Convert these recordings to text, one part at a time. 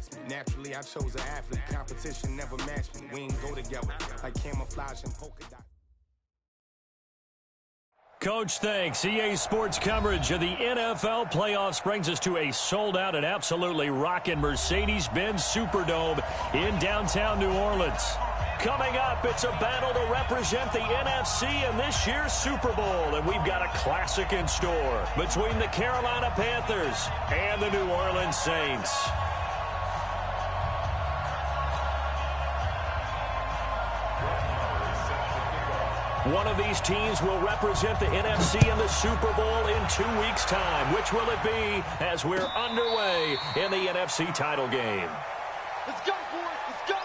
asked me. Naturally, I chose an athlete. Competition never matched me. We ain't go together like camouflage and polka dot. Coach, thanks. EA Sports coverage of the NFL playoffs brings us to a sold-out and absolutely rocking Mercedes-Benz Superdome in downtown New Orleans. Coming up, it's a battle to represent the NFC in this year's Super Bowl, and we've got a classic in store between the Carolina Panthers and the New Orleans Saints. One of these teams will represent the NFC in the Super Bowl in 2 weeks' time. Which will it be as we're underway in the NFC title game? Let's go, boys. Let's go.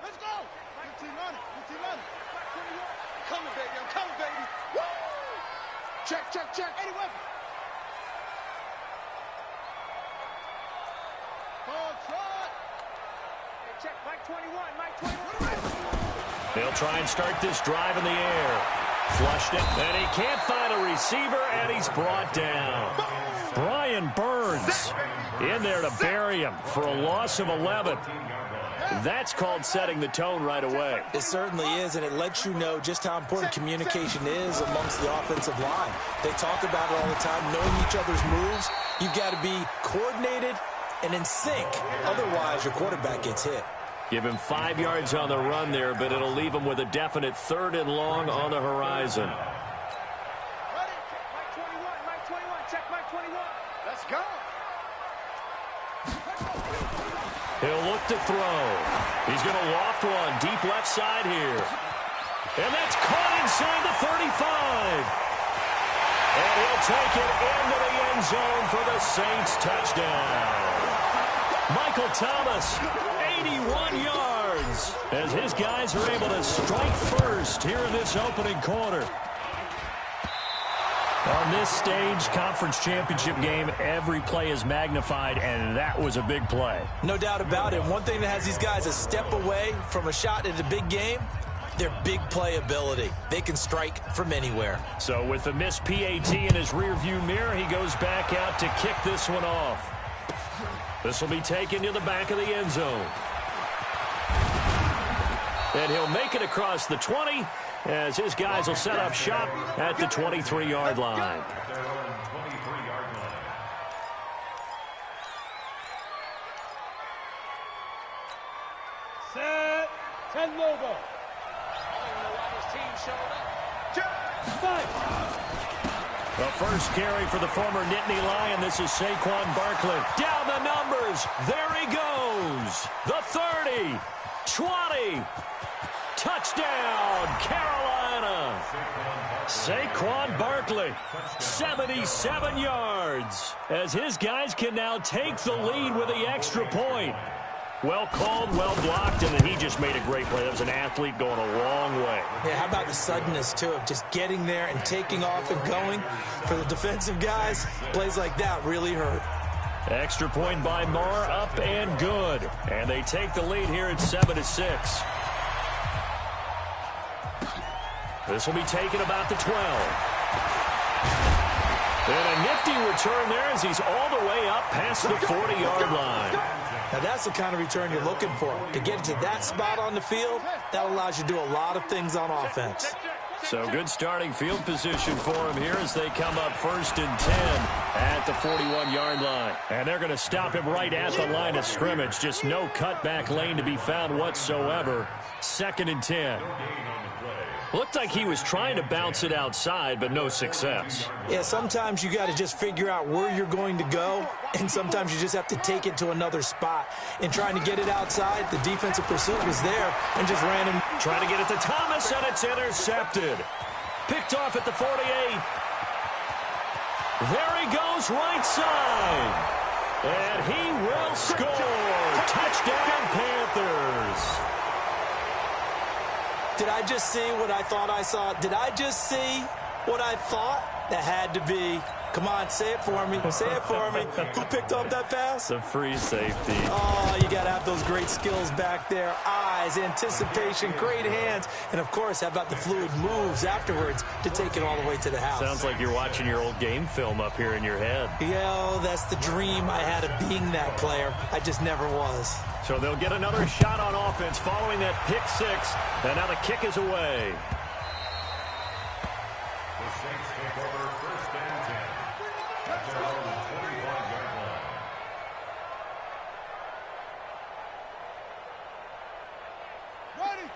Let's go! 15 on it, 15 on it. I'm coming, baby, I'm coming, baby. Woo! Check, check, check. 80 weapon. Ball trot. Hey, check, Mike 21, Mike 21. They'll try and start this drive in the air. Flushed it, and he can't find a receiver, and he's brought down. Brian Burns in there to bury him for a loss of 11. That's called setting the tone right away. It certainly is, and it lets you know just how important communication is amongst the offensive line. They talk about it all the time, knowing each other's moves. You've got to be coordinated and in sync. Otherwise, your quarterback gets hit. Give him 5 yards on the run there, but it'll leave him with a definite 3rd and long on the horizon. Ready? Mike 21, Mike 21, check Mike 21. Let's go. He'll look to throw. He's going to loft one deep left side here. And that's caught inside the 35. And he'll take it into the end zone for the Saints touchdown. Michael Thomas, 81 yards, as his guys are able to strike first here in this opening quarter. On this stage, conference championship game, every play is magnified, and that was a big play. No doubt about it. One thing that has these guys a step away from a shot at a big game, their big play ability. They can strike from anywhere. So with the missed PAT in his rearview mirror, he goes back out to kick this one off. This will be taken to the back of the end zone. And he'll make it across the 20 as his guys will set up shop at the 23-yard line. Set. 10 logo. I don't know why this team showed up. Fight. The first carry for the former Nittany Lion. This is Saquon Barkley. Down the numbers. There he goes. The 30. 20. Touchdown, Carolina. Saquon Barkley, 77 yards, as his guys can now take the lead with the extra point. Well called, well blocked, and then he just made a great play. That was an athlete going a long way. Yeah, how about the suddenness, too, of just getting there and taking off and going? For the defensive guys, plays like that really hurt. Extra point by Marr, up and good. And they take the lead here at 7-6. This will be taken about the 12. And a nifty return there as he's all the way up past the 40-yard line. Now, that's the kind of return you're looking for. To get to that spot on the field, that allows you to do a lot of things on offense. So good starting field position for him here as they come up 1st and 10 at the 41-yard line. And they're going to stop him right at the line of scrimmage. Just no cutback lane to be found whatsoever. 2nd and 10. Looked like he was trying to bounce it outside, but no success. Yeah, sometimes you got to just figure out where you're going to go, and sometimes you just have to take it to another spot. In trying to get it outside, the defensive pursuit was there and just ran him. Trying to get it to Thomas, and it's intercepted. Picked off at the 48. There he goes, right side. And he will score. Touchdown, Panthers. Did I just see what I thought I saw? Did I just see what I thought That had to be. Come on, say it for me. Say it for me. Who picked up that pass? The free safety. Oh, you got to have those great skills back there. Eyes, anticipation, great hands. And, of course, how about the fluid moves afterwards to take it all the way to the house? Sounds like you're watching your old game film up here in your head. Yeah, that's the dream I had of being that player. I just never was. So they'll get another shot on offense following that pick six. And now the kick is away.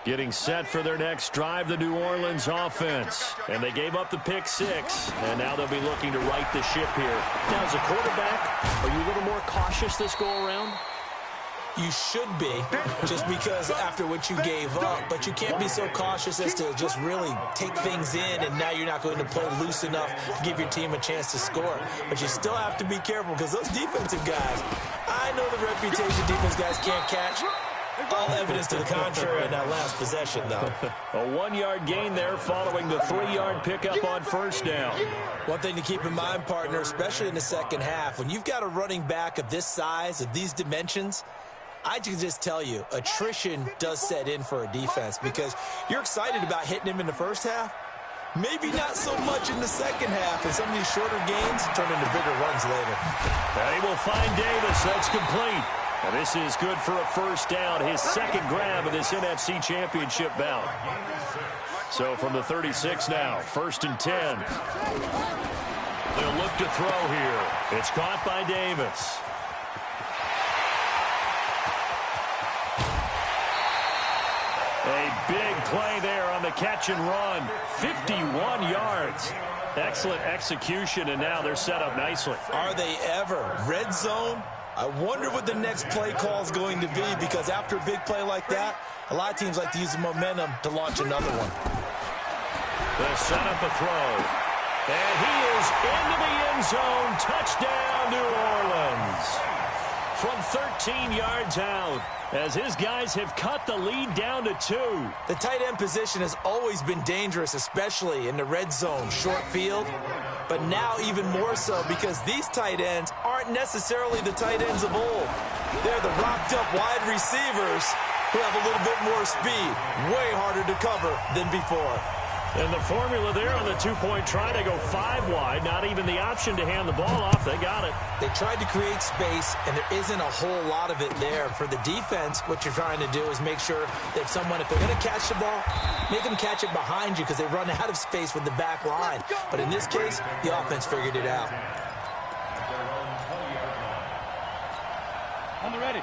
Getting set for their next drive, the New Orleans offense. And they gave up the pick six, and now they'll be looking to right the ship here. Now, as a quarterback, are you a little more cautious this go-around? You should be, just because after what you gave up, but you can't be so cautious as to just really take things in, and now you're not going to play loose enough to give your team a chance to score. But you still have to be careful, because those defensive guys, I know the reputation defense guys can't catch. All evidence to the contrary in that last possession, though. A 1-yard gain there following the 3-yard pickup on first down. One thing to keep in mind, partner, especially in the second half, when you've got a running back of this size, of these dimensions, I can just tell you, attrition does set in for a defense because you're excited about hitting him in the first half. Maybe not so much in the second half, and some of these shorter gains turn into bigger runs later. And he will find Davis. That's complete. And this is good for a first down, his second grab of this NFC Championship bout. So from the 36 now, 1st and 10. They'll look to throw here. It's caught by Davis. A big play there on the catch and run. 51 yards. Excellent execution, and now they're set up nicely. Are they ever? Red zone? I wonder what the next play call is going to be, because after a big play like that, a lot of teams like to use the momentum to launch another one. They'll set up a throw. And he is into the end zone. Touchdown, New Orleans. From 13 yards out, as his guys have cut the lead down to 2. The tight end position has always been dangerous, especially in the red zone, short field. But now even more so, because these tight ends aren't necessarily the tight ends of old. They're the rocked-up wide receivers who have a little bit more speed, way harder to cover than before. And the formula there on the two-point try to go 5 wide, not even the option to hand the ball off. They got it. They tried to create space, and there isn't a whole lot of it there. For the defense, what you're trying to do is make sure that someone, if they're going to catch the ball, make them catch it behind you because they run out of space with the back line. But in this case, the offense figured it out.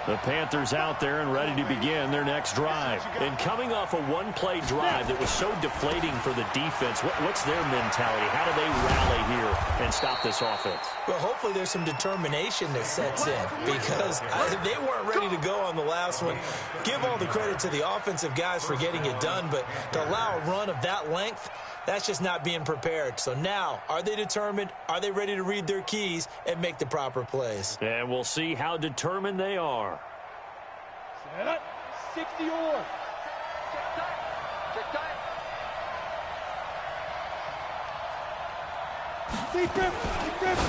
The Panthers out there and ready to begin their next drive. And coming off a one-play drive that was so deflating for the defense, what's their mentality? How do they rally here and stop this offense? Well, hopefully there's some determination that sets in, because they weren't ready to go on the last one. Give all the credit to the offensive guys for getting it done, but to allow a run of that length, that's just not being prepared. So now, are they determined? Are they ready to read their keys and make the proper plays? And we'll see how determined they are. Set up. 60 or.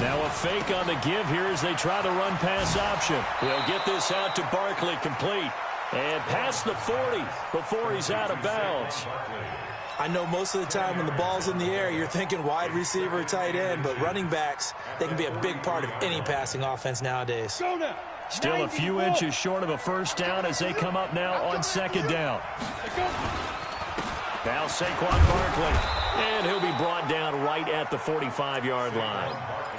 Now a fake on the give here as they try the run-pass option. They'll get this out to Barkley, complete. And past the 40 before he's out of bounds. I know most of the time when the ball's in the air, you're thinking wide receiver, tight end, but running backs, they can be a big part of any passing offense nowadays. Still a few inches short of a first down as they come up now on second down. Now Saquon Barkley, and he'll be brought down right at the 45-yard line.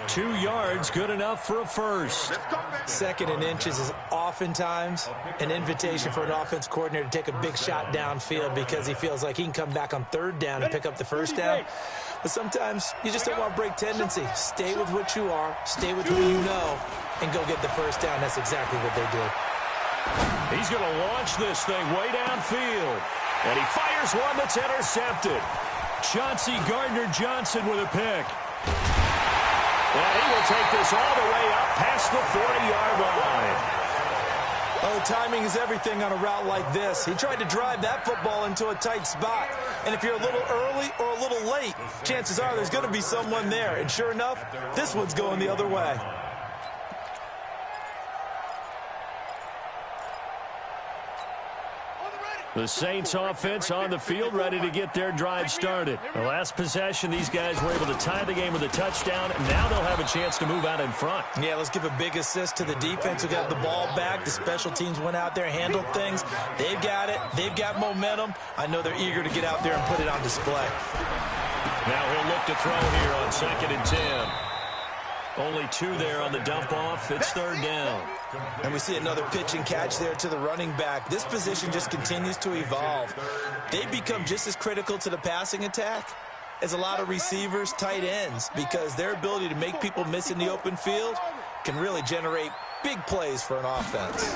2 yards, good enough for a first. Second and inches is oftentimes an invitation for an offense coordinator to take a big shot downfield because he feels like he can come back on third down and pick up the first down. But sometimes you just don't want to break tendency. Stay with what you are, stay with who you know, and go get the first down. That's exactly what they did. He's going to launch this thing way downfield. And he fires one that's intercepted. Chauncey Gardner-Johnson with a pick. And he will take this all the way up past the 40-yard line. Oh, timing is everything on a route like this. He tried to drive that football into a tight spot. And if you're a little early or a little late, chances are there's going to be someone there. And sure enough, this one's going the other way. The Saints offense on the field, ready to get their drive started. The last possession, these guys were able to tie the game with a touchdown, and now they'll have a chance to move out in front. Yeah, let's give a big assist to the defense who got the ball back. The special teams went out there, handled things. They've got it. They've got momentum. I know they're eager to get out there and put it on display. Now he'll look to throw here on 2nd and 10. Only 2 there on the dump off. It's 3rd down. And we see another pitch and catch there to the running back. This position just continues to evolve. They become just as critical to the passing attack as a lot of receivers, tight ends, because their ability to make people miss in the open field can really generate big plays for an offense.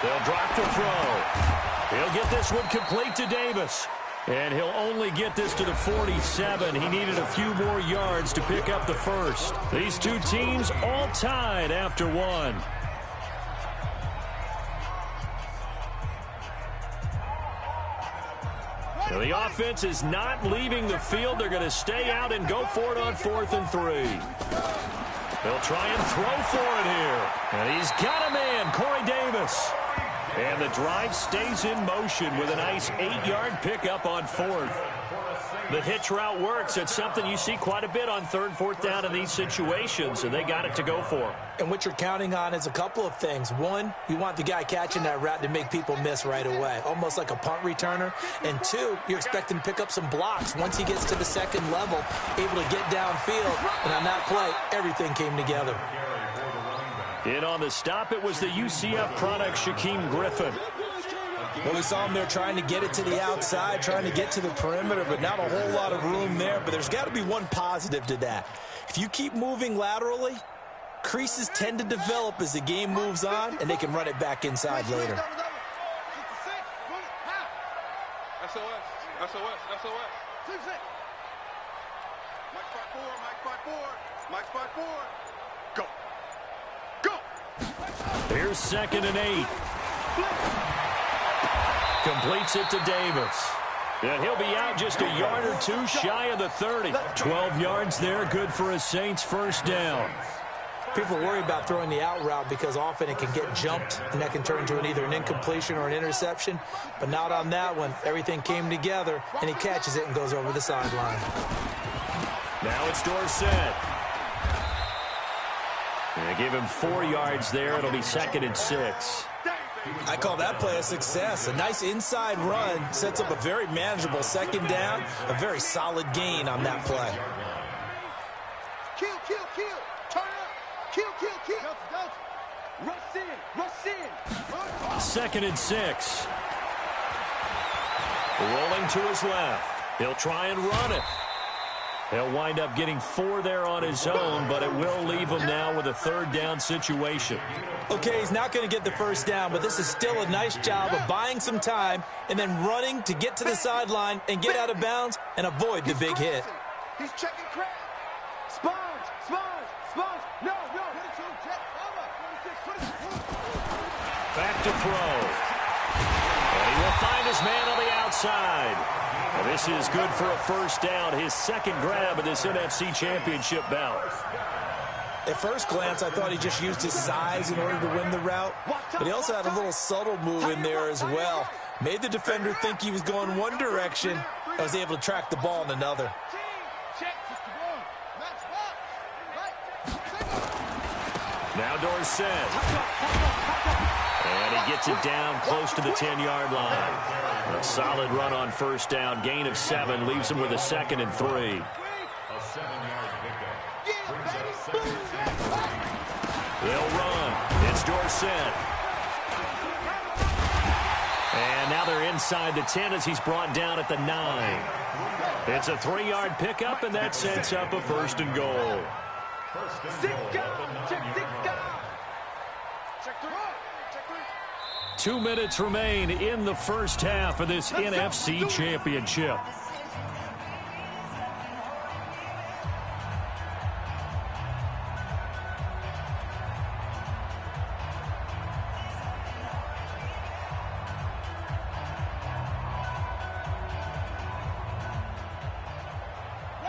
They'll drop the throw. He'll get this one complete to Davis. And he'll only get this to the 47. He needed a few more yards to pick up the first. These two teams all tied after 1. Now the offense is not leaving the field. They're going to stay out and go for it on 4th and 3. They'll try and throw for it here. And he's got a man, Corey Davis. And the drive stays in motion with a nice 8-yard pickup on 4th. The hitch route works. It's something you see quite a bit on 3rd, 4th down in these situations, and they got it to go for. And what you're counting on is a couple of things. One, you want the guy catching that route to make people miss right away, almost like a punt returner. And 2, you're expecting to pick up some blocks once he gets to the 2nd level, able to get downfield. And on that play, everything came together. In on the stop, it was the UCF product, Shaquem Griffin. Well, we saw him there trying to get it to the outside, trying to get to the perimeter, but not a whole lot of room there. But there's got to be one positive to that. If you keep moving laterally, creases tend to develop as the game moves on, and they can run it back inside later. SOS, SOS, SOS. Mike 5-4, Mike 5-4, Mike 5-4. Go. Go. Here's 2nd and 8. Completes it to Davis. And he'll be out just a yard or 2 shy of the 30. 12 yards there, good for a Saints first down. People worry about throwing the out route because often it can get jumped, and that can turn into either an incompletion or an interception. But not on that one. Everything came together, and he catches it and goes over the sideline. Now it's Dorsett. They give him 4 yards there. It'll be 2nd and 6. I call that play a success. A nice inside run sets up a very manageable 2nd down, a very solid gain on that play. Kill, kill, kill. Turn up. Kill, kill, kill. Rush in, rush in. 2nd and 6. Rolling to his left. He'll try and run it. He'll wind up getting 4 there on his own, but it will leave him now with a 3rd down situation. Okay, he's not going to get the first down, but this is still a nice job of buying some time and then running to get to the sideline and get out of bounds and avoid the big hit. He's checking crap. Sponge, sponge, sponge. No, no. Back to throw. And he will find his man on the outside. And this is good for a first down, his 2nd grab of this NFC Championship bout. At first glance, I thought he just used his size in order to win the route, but he also had a little subtle move in there as well. Made the defender think he was going one direction and was able to track the ball in another. Now Dorsett. And he gets it down close to the 10-yard line. A solid run on first down. Gain of 7 leaves him with a 2nd and 3. They'll run. It's Dorsett. And now they're inside the 10 as he's brought down at the 9. It's a 3-yard pickup, and that sets up a 1st and goal. 2 minutes remain in the first half of this NFC Championship.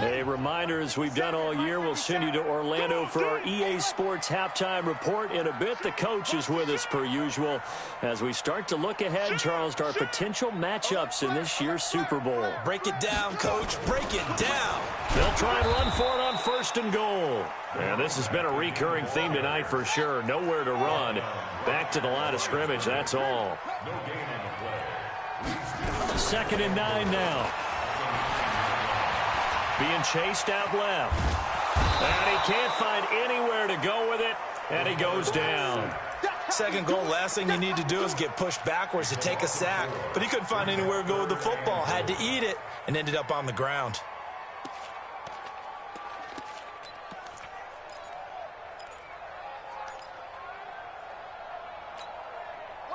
A reminder, as we've done all year, we'll send you to Orlando for our EA Sports halftime report in a bit. The coach is with us per usual as we start to look ahead, Charles, to our potential matchups in this year's Super Bowl. Break it down, Coach. Break it down. They'll try and run for it on 1st and goal. And this has been a recurring theme tonight for sure. Nowhere to run. Back to the line of scrimmage, that's all. 2nd and 9 now. Being chased out left. And he can't find anywhere to go with it, and he goes down. 2nd goal, last thing you need to do is get pushed backwards to take a sack. But he couldn't find anywhere to go with the football. Had to eat it and ended up on the ground.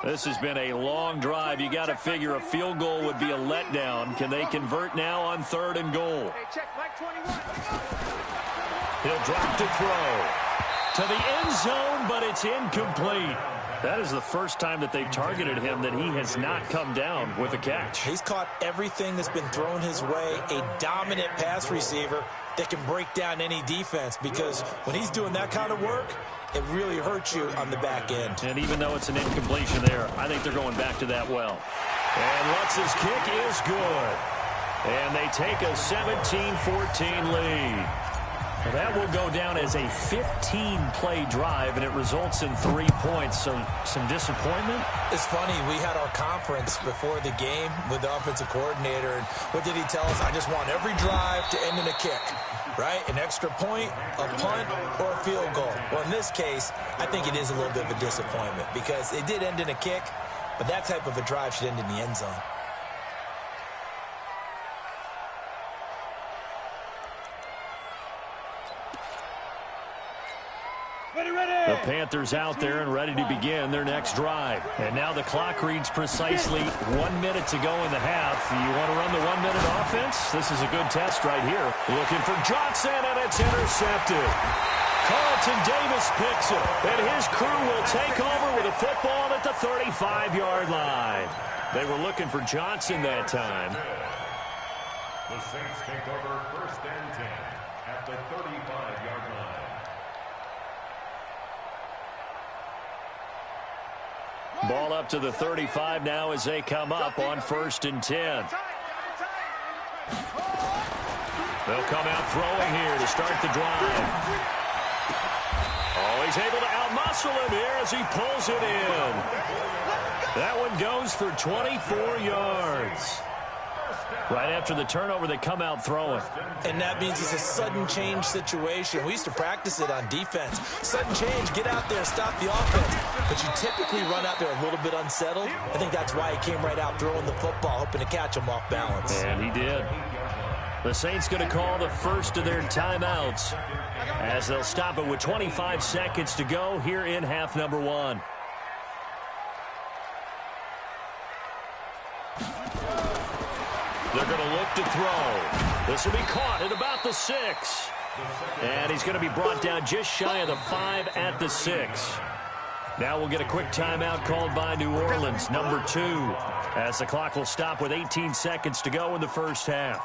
This has been a long drive. You got to figure a field goal would be a letdown. Can they convert now on 3rd and goal? He'll drop to throw to the end zone, but it's incomplete. That is the first time that they've targeted him that he has not come down with a catch. He's caught everything that's been thrown his way. A dominant pass receiver that can break down any defense, because when he's doing that kind of work, it really hurts you on the back end. And even though it's an incompletion there, I think they're going back to that well. And Lutz's kick is good. And they take a 17-14 lead. Well, that will go down as a 15-play drive, and it results in 3 points. So some disappointment. It's funny. We had our conference before the game with the offensive coordinator, and what did he tell us? I just want every drive to end in a kick, right? An extra point, a punt, or a field goal. Well, in this case, I think it is a little bit of a disappointment because it did end in a kick, but that type of a drive should end in the end zone. The Panthers out there and ready to begin their next drive. And now the clock reads precisely 1 minute to go in the half. You want to run the 1 minute offense? This is a good test right here. Looking for Johnson, and it's intercepted. Carlton Davis picks it, and his crew will take over with a football at the 35-yard line. They were looking for Johnson that time. The Saints take over 1st and 10 at the 35-yard line. Ball up to the 35 now as they come up on 1st and 10. They'll come out throwing here to start the drive. Oh, he's able to outmuscle him here as he pulls it in. That one goes for 24 yards. Right after the turnover, they come out throwing. And that means it's a sudden change situation. We used to practice it on defense. Sudden change, get out there, stop the offense. But you typically run out there a little bit unsettled. I think that's why he came right out throwing the football, hoping to catch him off balance. And he did. The Saints going to call the first of their timeouts as they'll stop it with 25 seconds to go here in half number 1. They're going to look to throw. This will be caught at about the 6. And he's going to be brought down just shy of the 5 at the 6. Now we'll get a quick timeout called by New Orleans, number 2, as the clock will stop with 18 seconds to go in the first half.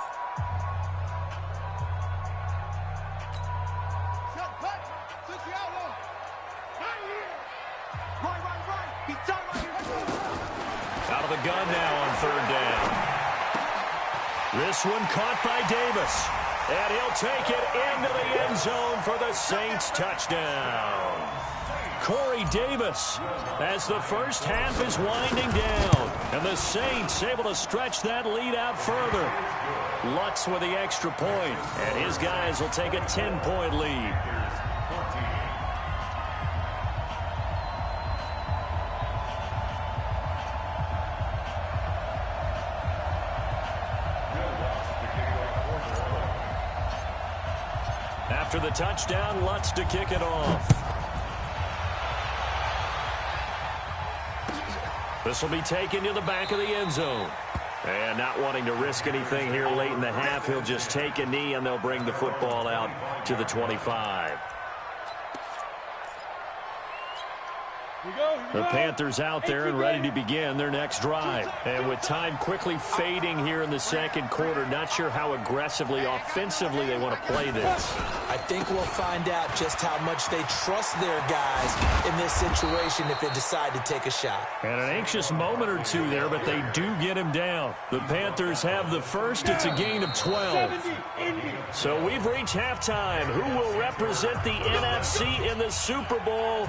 Out of the gun now on 3rd down. This one caught by Davis. And he'll take it into the end zone for the Saints touchdown. Corey Davis as the first half is winding down. And the Saints able to stretch that lead out further. Lutz with the extra point. And his guys will take a 10-point lead. After the touchdown, Lutz to kick it off. This will be taken to the back of the end zone. And not wanting to risk anything here late in the half, he'll just take a knee and they'll bring the football out to the 25. The Panthers out there and ready to begin their next drive. And with time quickly fading here in the second quarter, not sure how aggressively, offensively they want to play this. I think we'll find out just how much they trust their guys in this situation if they decide to take a shot. And an anxious moment or two there, but they do get him down. The Panthers have the first. It's a gain of 12. So we've reached halftime. Who will represent the NFC in the Super Bowl?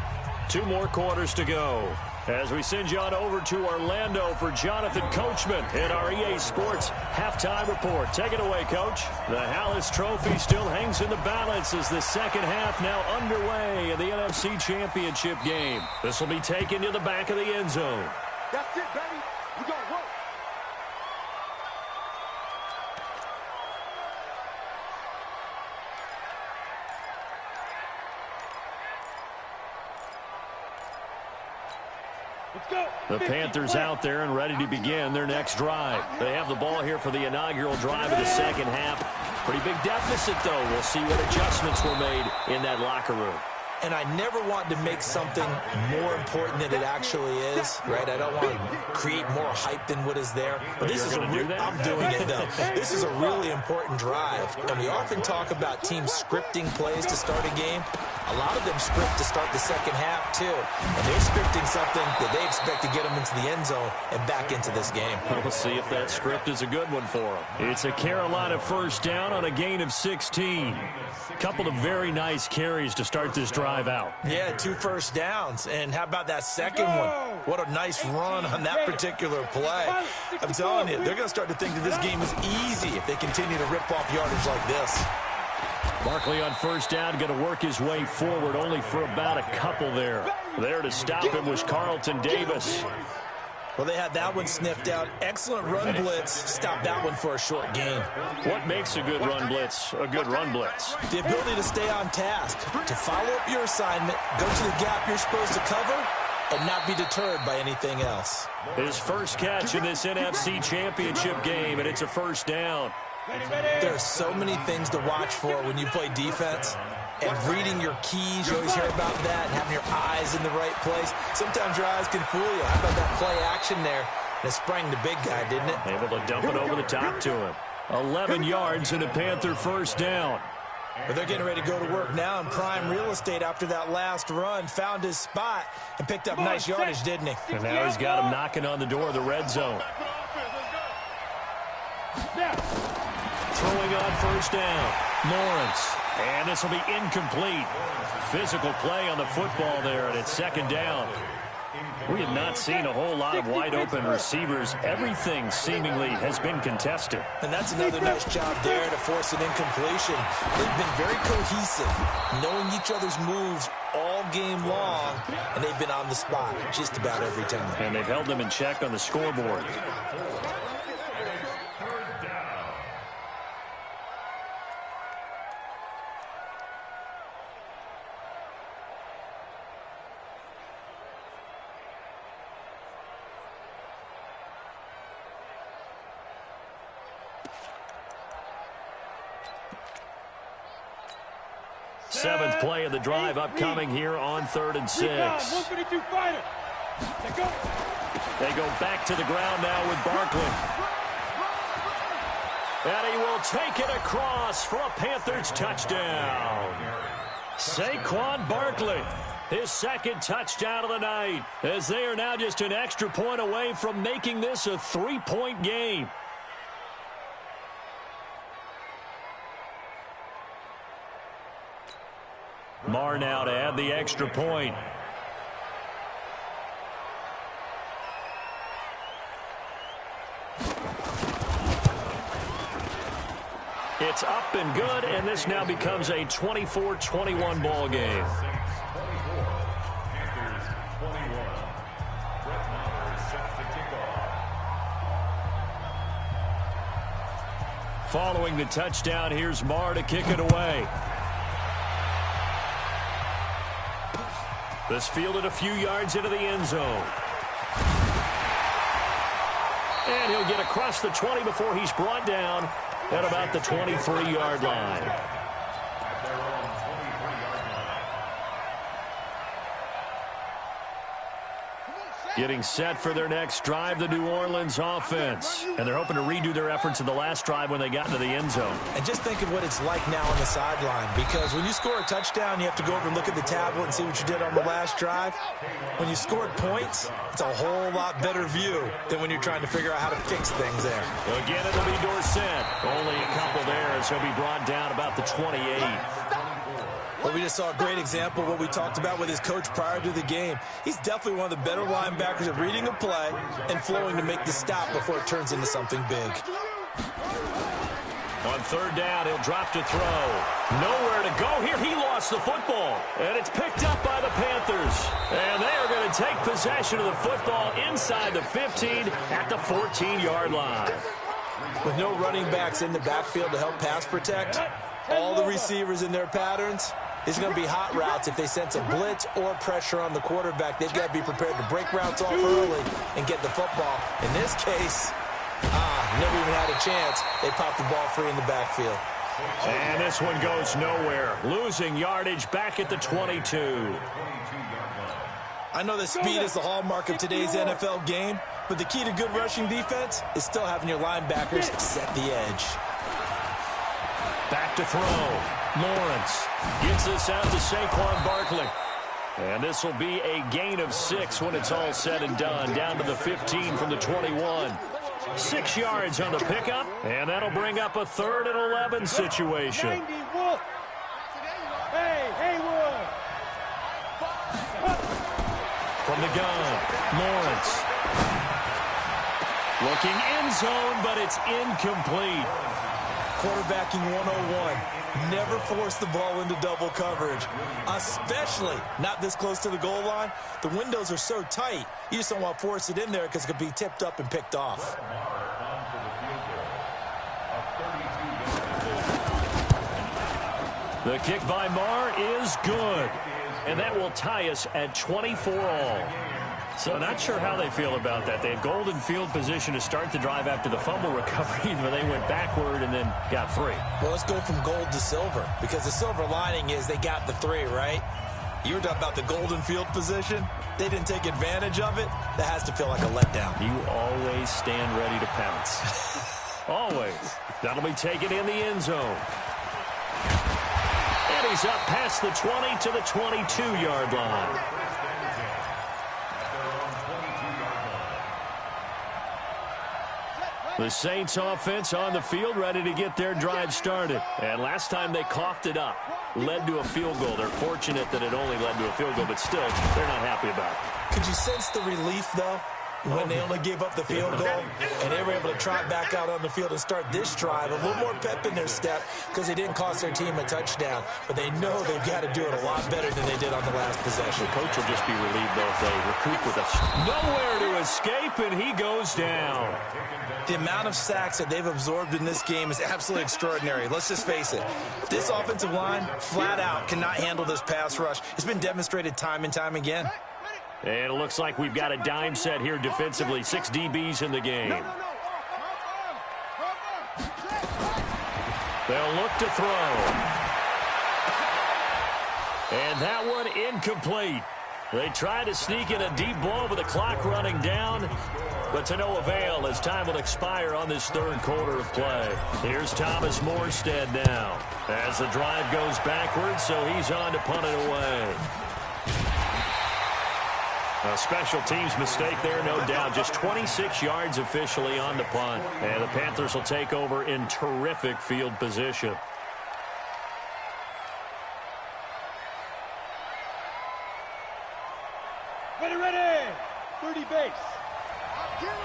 2 more quarters to go. As we send you on over to Orlando for Jonathan Coachman in our EA Sports Halftime Report. Take it away, Coach. The Hallis Trophy still hangs in the balance as the second half now underway in the NFC Championship game. This will be taken to the back of the end zone. That's it, baby. We got to work. The Panthers out there and ready to begin their next drive. They have the ball here for the inaugural drive of the second half. Pretty big deficit, though. We'll see what adjustments were made in that locker room. And I never want to make something more important than it actually is, right? I don't want to create more hype than what is there. But this is I'm doing it, though. This is a really important drive. And we often talk about teams scripting plays to start a game. A lot of them script to start the second half, too. And they're scripting something that they expect to get them into the end zone and back into this game. We'll see if that script is a good one for them. It's a Carolina first down on a gain of 16. Couple of very nice carries to start this drive out. Yeah, 2 first downs. And how about that second one? What a nice run on that particular play. I'm telling you, they're going to start to think that this game is easy if they continue to rip off yardage like this. Barkley on first down, going to work his way forward only for about a couple there. There to stop him was Carlton Davis. Well, they had that one sniffed out. Excellent run blitz. Stop that one for a short gain. What makes a good run blitz a good run blitz? The ability to stay on task, to follow up your assignment, go to the gap you're supposed to cover, and not be deterred by anything else. His first catch in this NFC Championship game, and it's a first down. There are so many things to watch for when you play defense. And reading your keys, you always hear about that, and having your eyes in the right place. Sometimes your eyes can fool you. How about that play action there? And it sprang the big guy, didn't it? Able to dump it over the top to him. 11 yards and a Panther first down. But they're getting ready to go to work now in prime real estate after that last run. Found his spot and picked up nice yardage, didn't he? And now he's got him knocking on the door of the red zone. Throwing on first down, Lawrence. And this will be incomplete. Physical play on the football there, and it's second down. We have not seen a whole lot of wide-open receivers. Everything seemingly has been contested. And that's another nice job there to force an incompletion. They've been very cohesive, knowing each other's moves all game long, and they've been on the spot just about every time. And they've held them in check on the scoreboard. Seventh play of the drive upcoming here on 3rd and 6. They go back to the ground now with Barkley. And he will take it across for a Panthers touchdown. Saquon Barkley, his second touchdown of the night, as they are now just an extra point away from making this a 3-point game. Marr now to add the extra point. It's up and good, and this now becomes a 24-21 ball game. Following the touchdown, here's Marr to kick it away. This fielded a few yards into the end zone. And he'll get across the 20 before he's brought down at about the 23-yard line. Getting set for their next drive, the New Orleans offense. And they're hoping to redo their efforts in the last drive when they got into the end zone. And just think of what it's like now on the sideline, because when you score a touchdown, you have to go over and look at the tablet and see what you did on the last drive. When you scored points, it's a whole lot better view than when you're trying to figure out how to fix things there. Again, it'll be Dorsett. Only a couple there as he'll be brought down about the 28. Well, we just saw a great example of what we talked about with his coach prior to the game. He's definitely one of the better linebackers at reading a play and flowing to make the stop before it turns into something big. On third down, he'll drop to throw. Nowhere to go here. He lost the football. And it's picked up by the Panthers. And they are going to take possession of the football inside the 15 at the 14-yard line. With no running backs in the backfield to help pass protect, all the receivers in their patterns, it's going to be hot routes. If they sense a blitz or pressure on the quarterback, they've got to be prepared to break routes off early and get the football. In this case, never even had a chance. They popped the ball free in the backfield. And this one goes nowhere. Losing yardage back at the 22. I know that speed is the hallmark of today's NFL game, but the key to good rushing defense is still having your linebackers set the edge. Back to throw. Lawrence gets this out to Saquon Barkley. And this will be a gain of 6 when it's all said and done. Down to the 15 from the 21. 6 yards on the pickup, and that'll bring up a 3rd and 11 situation. From the gun, Lawrence. Looking end zone, but it's incomplete. Quarterbacking 101. Never force the ball into double coverage, especially not this close to the goal line. The windows are so tight, you just don't want to force it in there because it could be tipped up and picked off. The kick by Marr is good, and that will tie us at 24 all. So not sure how they feel about that. They had golden field position to start the drive after the fumble recovery, but they went backward and then got 3. Well, let's go from gold to silver, because the silver lining is they got the 3, right? You were talking about the golden field position. They didn't take advantage of it. That has to feel like a letdown. You always stand ready to pounce. Always. That'll be taken in the end zone. And he's up past the 20 to the 22-yard line. The Saints offense on the field, ready to get their drive started. And last time they coughed it up, led to a field goal. They're fortunate that it only led to a field goal, but still, they're not happy about it. Could you sense the relief, though, when they only gave up the field goal and they were able to trot back out on the field and start this drive? A little more pep in their step because they didn't cost their team a touchdown, but they know they've got to do it a lot better than they did on the last possession. The coach will just be relieved, though, if they recoup with us. Nowhere to escape, and he goes down. The amount of sacks that they've absorbed in this game is absolutely extraordinary. Let's just face it. This offensive line, flat out, cannot handle this pass rush. It's been demonstrated time and time again. And it looks like we've got a dime set here defensively. 6 DBs in the game. They'll look to throw. And that one incomplete. They try to sneak in a deep ball with the clock running down, but to no avail as time will expire on this 3rd quarter of play. Here's Thomas Morstead now as the drive goes backwards, so he's on to punt it away. A special teams mistake there, no doubt. Just 26 yards officially on the punt. And the Panthers will take over in terrific field position. Ready. 30 base. Get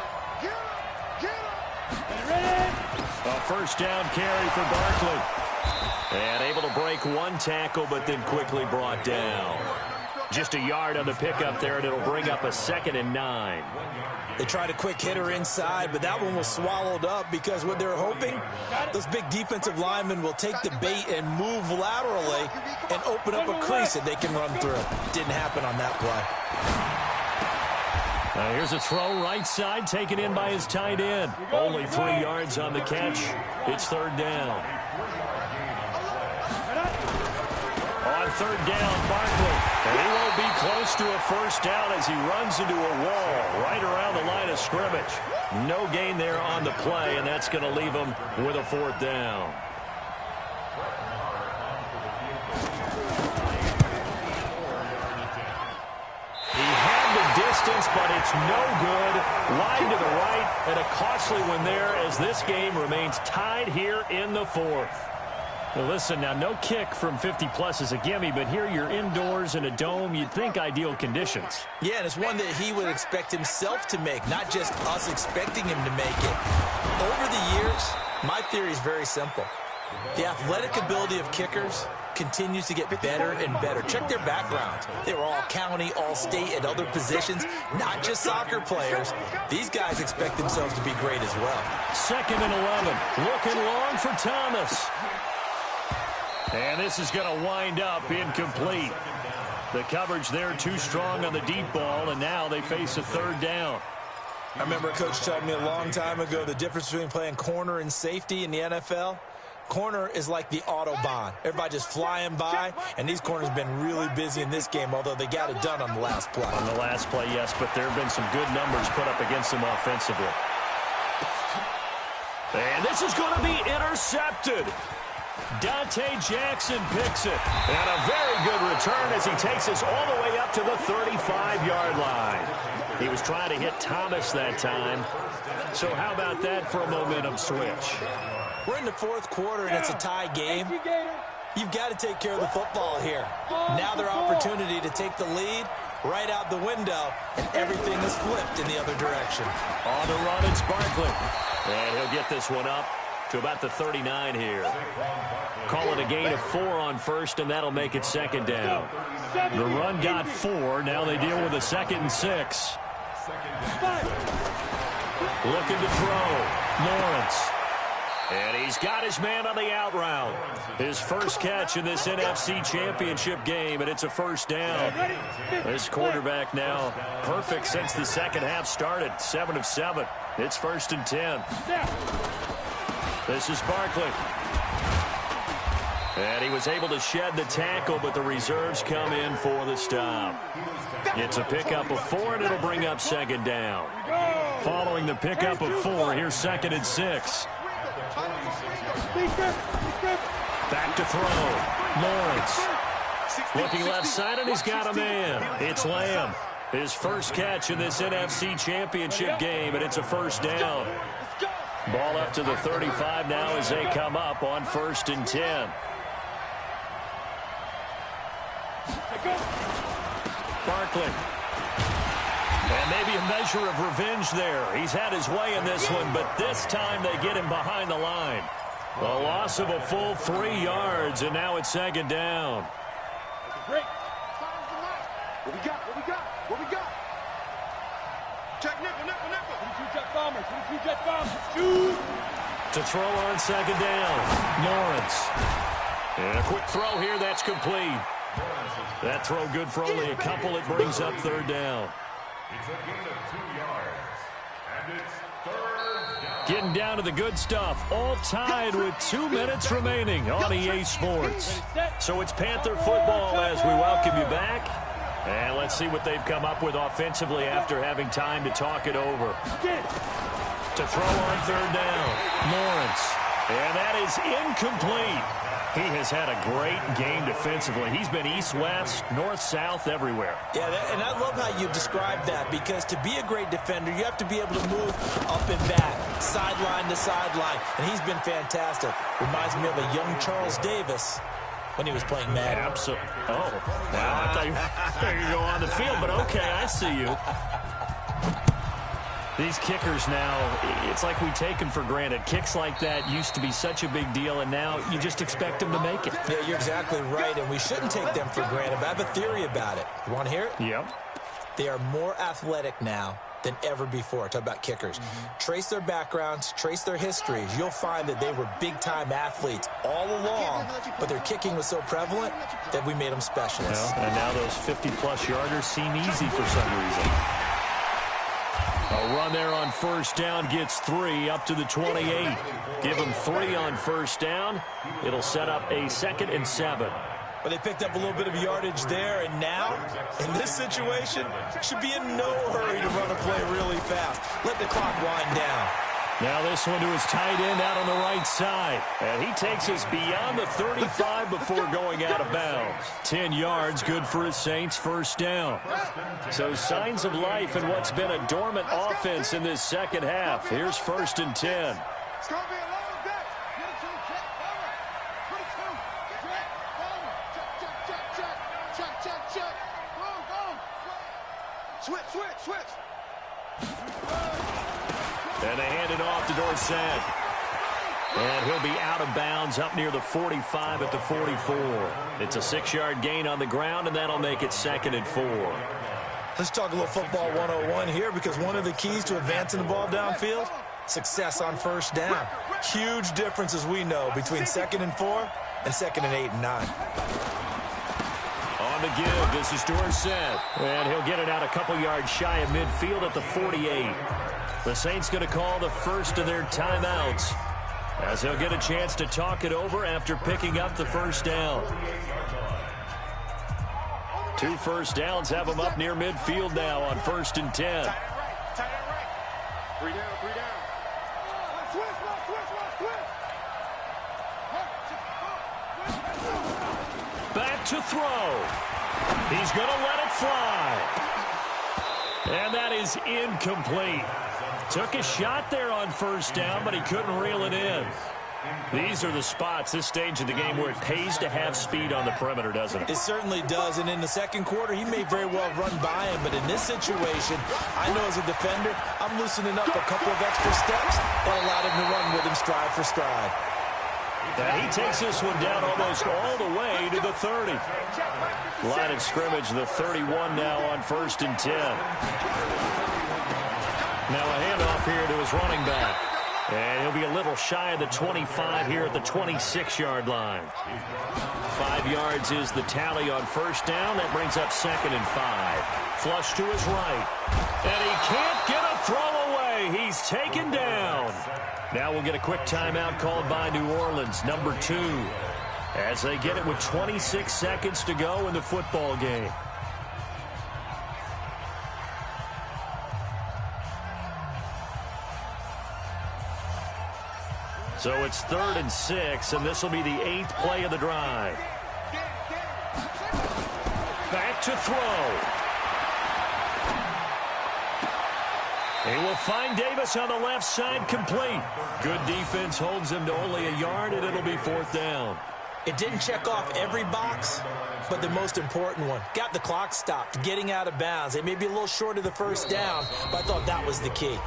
him. Ready. A first down carry for Barkley. And able to break one tackle, but then quickly brought down. Just a yard on the pickup there, and it'll bring up a 2nd and 9. They tried a quick hitter inside, but that one was swallowed up because what they're hoping, those big defensive linemen will take the bait and move laterally and open up a crease that they can run through. Didn't happen on that play. Here's a throw right side, taken in by his tight end. Only 3 yards on the catch. It's 3rd down. On on third down, Barkley. And he won't be close to a first down as he runs into a wall right around the line of scrimmage. No gain there on the play, and that's going to leave him with a fourth down. Distance, but it's no good. Wide to the right, and a costly one there as this game remains tied here in the fourth. Well, listen, now no kick from 50-plus is a gimme, but here you're indoors in a dome. You'd think ideal conditions. Yeah, and it's one that he would expect himself to make, not just us expecting him to make it. Over the years, my theory is very simple. The athletic ability of kickers continues to get better and better. Check their backgrounds. They were all county, all state, at other positions, not just soccer players. These guys expect themselves to be great as well. 2nd and 11. Looking long for Thomas. And this is going to wind up incomplete. The coverage there too strong on the deep ball, and now they face a third down. I remember a coach telling me a long time ago the difference between playing corner and safety in the NFL. Corner is like the Autobahn. Everybody just flying by, and these corners have been really busy in this game, although they got it done on the last play. On the last play, yes, but there have been some good numbers put up against them offensively. And this is going to be intercepted. Dante Jackson picks it. And a very good return as he takes us all the way up to the 35-yard line. He was trying to hit Thomas that time. So how about that for a momentum switch? We're in the fourth quarter, and it's a tie game. You've got to take care of the football here. Now their opportunity to take the lead right out the window, and everything is flipped in the other direction. On the run, it's Barkley. And he'll get this one up to about the 39 here. Call it a gain of 4 on first, and that'll make it 2nd down. The run got 4. Now they deal with a 2nd and 6. Looking to throw. Lawrence. And he's got his man on the out route. His first catch in this NFC Championship game, and it's a first down. This quarterback now perfect since the second half started. 7 of 7. It's 1st and 10. This is Barkley. And he was able to shed the tackle, but the reserves come in for the stop. It's a pickup of 4, and it'll bring up 2nd down. Following the pickup of 4, here's 2nd and 6. Back to throw. Lawrence. Looking left side, and he's got a man. It's Lamb. His first catch in this NFC Championship game, and it's a first down. Ball up to the 35 now as they come up on 1st and 10. Barkley. And maybe a measure of revenge there. He's had his way in this one, but this time they get him behind the line. A loss of a full 3 yards, and now it's 2nd down. Great. What we got? What we got? What we got? Check nickel. 22 jet bombers. 22 jet bombers. Shoot. To throw on 2nd down. Lawrence. And a quick throw here. That's complete. That throw good for only a couple. It brings up 3rd down. It's a gain of 2 yards. And it's 3rd down. Getting down to the good stuff. All tied with 2 minutes remaining on EA Sports. So it's Panther football as we welcome you back. And let's see what they've come up with offensively after having time to talk it over. To throw on 3rd down. Lawrence. And that is incomplete. He has had a great game defensively. He's been east-west, north-south, everywhere. Yeah, and I love how you described that, because to be a great defender, you have to be able to move up and back, sideline to sideline, and he's been fantastic. Reminds me of a young Charles Davis when he was playing Madden. Absolutely. Oh, wow, I thought you were going to go on the field, but okay, I see you. These kickers now, it's like we take them for granted. Kicks like that used to be such a big deal, and now you just expect them to make it. Yeah, you're exactly right, and we shouldn't take them for granted, but I have a theory about it. You want to hear it? Yep. They are more athletic now than ever before. Talk about kickers. Trace their backgrounds, trace their histories. You'll find that they were big-time athletes all along, but their kicking was so prevalent that we made them specialists. Well, and now those 50-plus yarders seem easy for some reason. A run there on 1st down gets 3 up to the 28. Give them 3 on 1st down. It'll set up a 2nd and 7. But they picked up a little bit of yardage there, and now, in this situation, should be in no hurry to run a play really fast. Let the clock wind down. Now this one to his tight end out on the right side. And he takes us beyond the 35 before going out of bounds. 10 yards, good for his Saints, first down. So signs of life in what's been a dormant offense in this second half. Here's 1st and 10. It's going to be a long day. Get it to the check. Over. 22. Check. Check. Go. Switch. And they hand it off to Dorsett. And he'll be out of bounds up near the 45 at the 44. It's a 6-yard gain on the ground, and that'll make it 2nd and 4. Let's talk a little football 101 here, because one of the keys to advancing the ball downfield, success on first down. Huge difference, as we know, between 2nd and 4 and 2nd and 8 and 9. On the give, this is Dorsett. And he'll get it out a couple yards shy of midfield at the 48. The Saints going to call the first of their timeouts, as they'll get a chance to talk it over after picking up the first down. 2 first downs have them up near midfield now on 1st and 10. Tight end right. 3 down. Switch. Back to throw. He's going to let it fly. And that is incomplete. Took a shot there on first down, but he couldn't reel it in. These are the spots, this stage of the game, where it pays to have speed on the perimeter, doesn't it? It certainly does, and in the second quarter, he may very well run by him, but in this situation, I know as a defender, I'm loosening up a couple of extra steps that allowed him to run with him stride for stride. And he takes this one down almost all the way to the 30. Line of scrimmage, the 31 now on 1st and 10. Now a handoff here to his running back. And he'll be a little shy of the 25 here at the 26-yard line. 5 yards is the tally on first down. That brings up 2nd and 5. Flush to his right. And he can't get a throw away. He's taken down. Now we'll get a quick timeout called by New Orleans, number 2, as they get it with 26 seconds to go in the football game. So it's 3rd and 6, and this will be the 8th play of the drive. Back to throw. He will find Davis on the left side, complete. Good defense holds him to only a yard, and it'll be 4th down. It didn't check off every box, but the most important one. Got the clock stopped, getting out of bounds. They may be a little short of the first down, but I thought that was the key.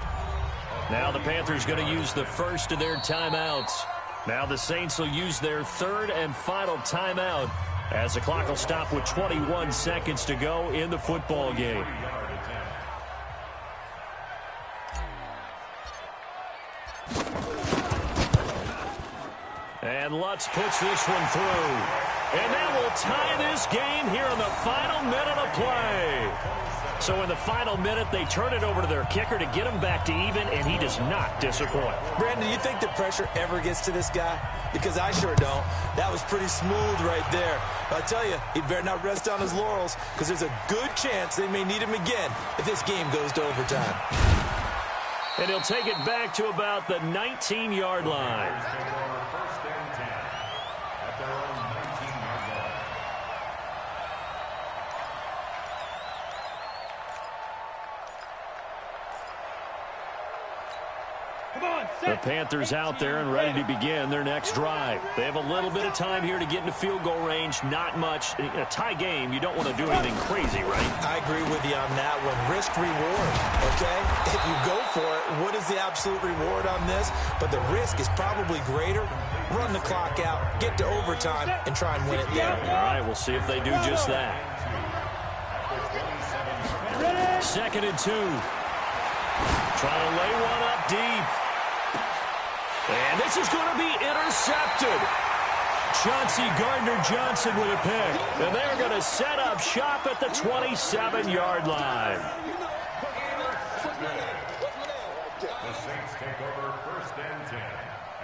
Now the Panthers going to use the first of their timeouts. Now the Saints will use their 3rd and final timeout, as the clock will stop with 21 seconds to go in the football game. And Lutz puts this one through. And that will tie this game here in the final minute of play. So in the final minute, they turn it over to their kicker to get him back to even, and he does not disappoint. Brandon, do you think the pressure ever gets to this guy? Because I sure don't. That was pretty smooth right there. But I tell you, he better not rest on his laurels, because there's a good chance they may need him again if this game goes to overtime. And he'll take it back to about the 19-yard line. The Panthers out there and ready to begin their next drive. They have a little bit of time here to get into field goal range, not much. In a tie game, you don't want to do anything crazy, right? I agree with you on that one. Risk reward, okay? If you go for it, what is the absolute reward on this? But the risk is probably greater. Run the clock out, get to overtime, and try and win it there. All right, we'll see if they do just that. 2nd and 2. Trying to lay one up deep. And this is going to be intercepted. Chauncey Gardner-Johnson with a pick. And they're going to set up shop at the 27-yard line. The Saints take over 1st and 10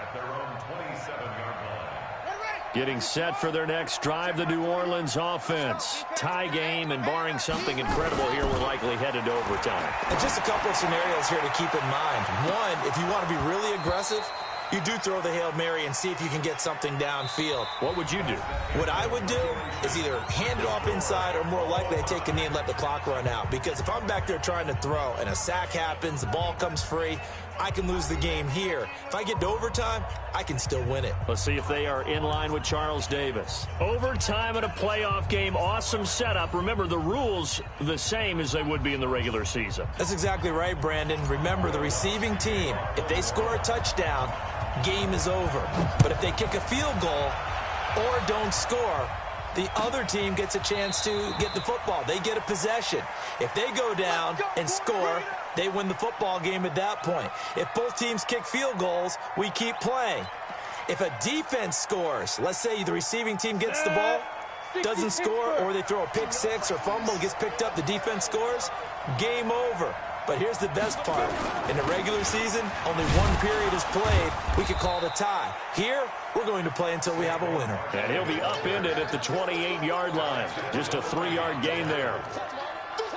at their own 27-yard line. Getting set for their next drive, the New Orleans offense. Tie game, and barring something incredible here, we're likely headed to overtime. And just a couple of scenarios here to keep in mind. One, if you want to be really aggressive, you do throw the Hail Mary and see if you can get something downfield. What would you do? What I would do is either hand it off inside, or more likely I take a knee and let the clock run out. Because if I'm back there trying to throw and a sack happens, the ball comes free, I can lose the game here. If I get to overtime, I can still win it. Let's see if they are in line with Charles Davis. Overtime in a playoff game, awesome setup. Remember, the rules the same as they would be in the regular season. That's exactly right, Brandon. Remember, the receiving team, if they score a touchdown, game is over. But if they kick a field goal or don't score, the other team gets a chance to get the football. They get a possession. If they go down and score, they win the football game at that point. If both teams kick field goals, we keep playing. If a defense scores, let's say the receiving team gets the ball, doesn't score, or they throw a pick six or fumble, gets picked up, the defense scores, game over. But here's the best part. In the regular season, only one period is played. We could call it a tie. Here, we're going to play until we have a winner. And he'll be upended at the 28-yard line. Just a 3-yard gain there.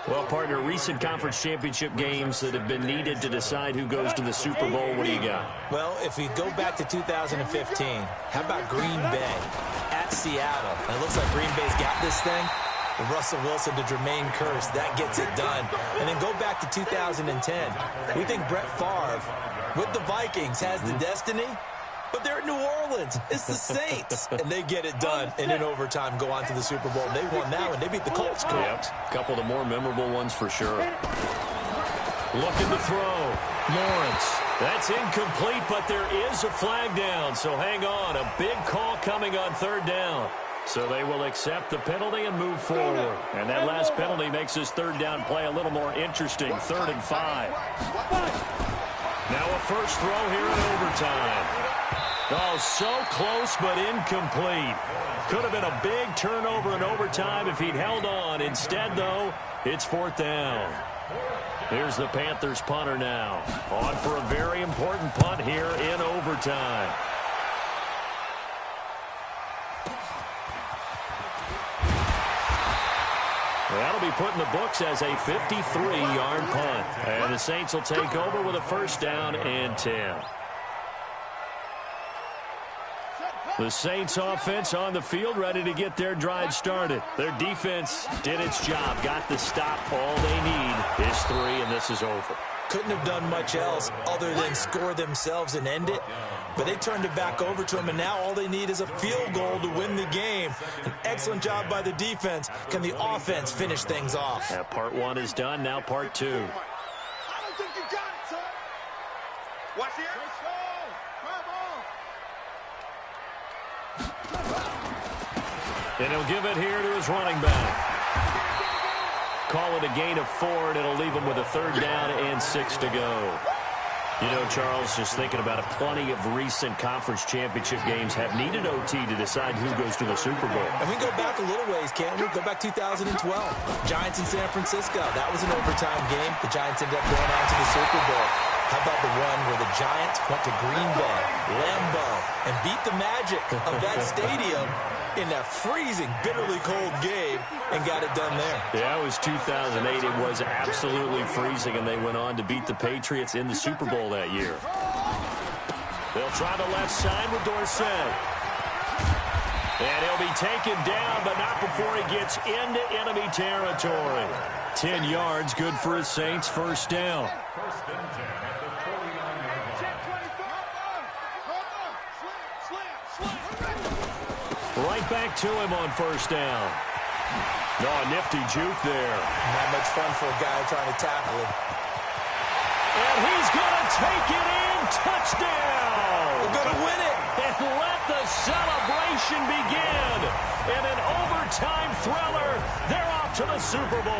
Well, partner, recent conference championship games that have been needed to decide who goes to the Super Bowl, what do you got? Well, if we go back to 2015, how about Green Bay at Seattle? And it looks like Green Bay's got this thing. Russell Wilson to Jermaine Kearse, that gets it done. And then go back to 2010. We think Brett Favre, with the Vikings, has the destiny, but they're at New Orleans. It's the Saints. And they get it done, and in overtime go on to the Super Bowl. They won that one. They beat the Colts, correct? Yep. A couple of the more memorable ones for sure. Looking to throw. Lawrence. That's incomplete, but there is a flag down. So hang on. A big call coming on third down. So they will accept the penalty and move forward. And that last penalty makes this third down play a little more interesting. 3rd and 5. Now a first throw here in overtime. Oh, so close but incomplete. Could have been a big turnover in overtime if he'd held on. Instead, though, it's 4th down. Here's the Panthers punter now. On for a very important punt here in overtime. That'll be put in the books as a 53-yard punt. And the Saints will take over with a 1st down and 10. The Saints offense on the field ready to get their drive started. Their defense did its job, got the stop. All they need is 3, and this is over. Couldn't have done much else other than score themselves and end it. But they turned it back over to them, and now all they need is a field goal to win the game. An excellent job by the defense. Can the offense finish things off? Yeah, part 1 is done. Now part 2. I don't think you got it, son. Watch here. And he'll give it here to his running back. Call it a gain of 4, and it'll leave him with a 3rd down and 6 to go. You know, Charles, just thinking about it, plenty of recent conference championship games have needed OT to decide who goes to the Super Bowl. And we go back a little ways, can't we? Go back 2012. Giants in San Francisco. That was an overtime game. The Giants ended up going on to the Super Bowl. How about the one where the Giants went to Green Bay, Lambeau, and beat the magic of that stadium in that freezing, bitterly cold game and got it done there? Yeah, it was 2008. It was absolutely freezing, and they went on to beat the Patriots in the Super Bowl that year. They'll try the left side with Dorsett. And he'll be taken down, but not before he gets into enemy territory. 10 yards, good for his Saints, 1st down. 1st and 10 at the 49-yard line. Right back to him on 1st down. Oh, a nifty juke there. Not much fun for a guy trying to tackle him. And he's going to take it in. Touchdown. We're going to win it. And let the celebration begin. In an overtime thriller, they're off to the Super Bowl.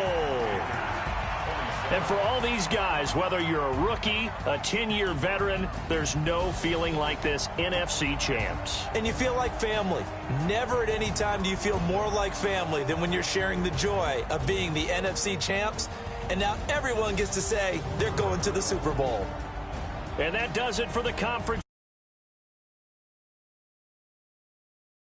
And for all these guys, whether you're a rookie, a 10-year veteran, there's no feeling like this. NFC champs. And you feel like family. Never at any time do you feel more like family than when you're sharing the joy of being the NFC champs. And now everyone gets to say they're going to the Super Bowl. And that does it for the conference.